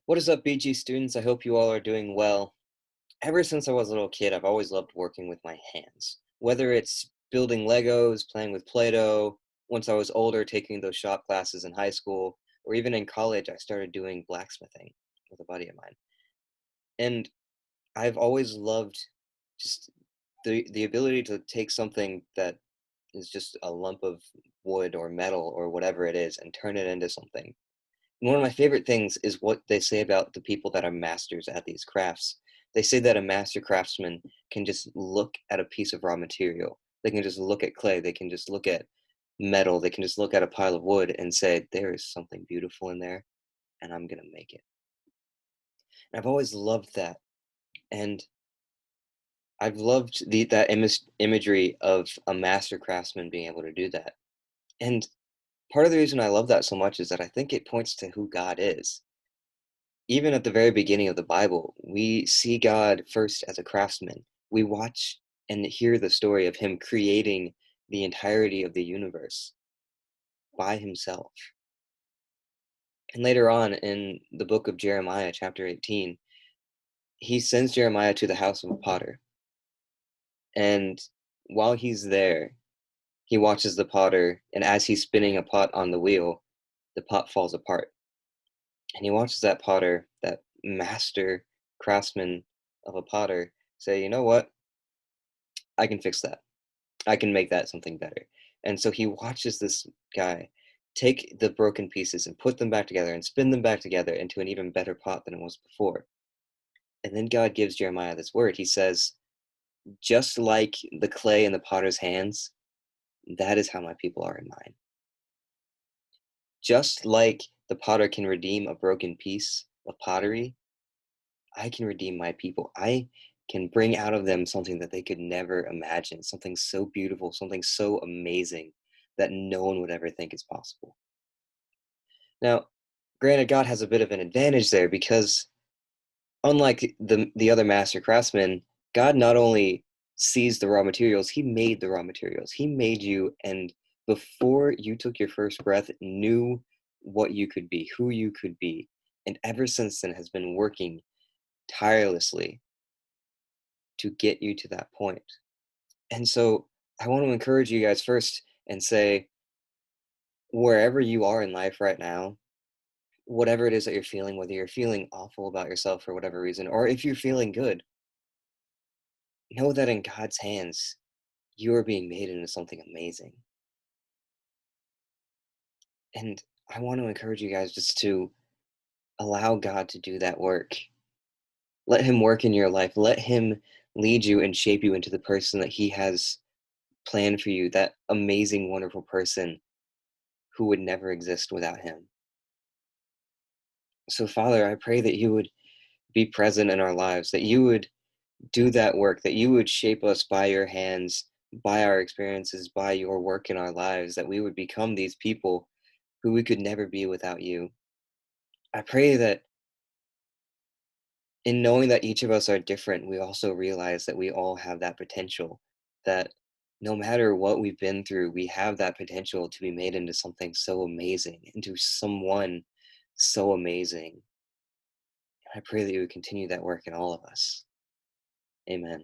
What is up, BG students? I hope you all are doing well. Ever since I was a little kid, I've always loved working with my hands. Whether it's building Legos, playing with Play-Doh, once I was older, taking those shop classes in high school, or even in college, I started doing blacksmithing with a buddy of mine. And I've always loved just the ability to take something that is just a lump of wood or metal or whatever it is and turn it into something. One of my favorite things is what they say about the people that are masters at these crafts. They say that a master craftsman can just look at a piece of raw material. They can just look at clay. They can just look at metal. They can just look at a pile of wood and say, there is something beautiful in there, and I'm going to make it. And I've always loved that. And I've loved that imagery of a master craftsman being able to do that. And part of the reason I love that so much is that I think it points to who God is. Even at the very beginning of the Bible, we see God first as a craftsman. We watch and hear the story of him creating the entirety of the universe by himself. And later on in the book of Jeremiah, chapter 18, he sends Jeremiah to the house of a potter. And while he's there, he watches the potter, and as he's spinning a pot on the wheel, the pot falls apart. And he watches that potter, that master craftsman of a potter, say, you know what? I can fix that. I can make that something better. And so he watches this guy take the broken pieces and put them back together and spin them back together into an even better pot than it was before. And then God gives Jeremiah this word. He says, just like the clay in the potter's hands, that is how my people are in mine. Just like the potter can redeem a broken piece of pottery, I can redeem my people. I can bring out of them something that they could never imagine, something so beautiful, something so amazing that no one would ever think is possible. Now, granted, God has a bit of an advantage there because unlike the other master craftsmen, God not only sees the raw materials, he made the raw materials. He made you, and before you took your first breath, knew what you could be, who you could be, and ever since then has been working tirelessly to get you to that point. And so I want to encourage you guys first and say, wherever you are in life right now, whatever it is that you're feeling, whether you're feeling awful about yourself for whatever reason, or if you're feeling good, know that in God's hands, you are being made into something amazing. And I want to encourage you guys just to allow God to do that work. Let Him work in your life. Let Him lead you and shape you into the person that He has planned for you, that amazing, wonderful person who would never exist without Him. So, Father, I pray that you would be present in our lives, that you would do that work, that you would shape us by your hands, by our experiences, by your work in our lives, that we would become these people who we could never be without you. I pray that in knowing that each of us are different, we also realize that we all have that potential, that no matter what we've been through, we have that potential to be made into something so amazing, into someone so amazing. I pray that you would continue that work in all of us. Amen.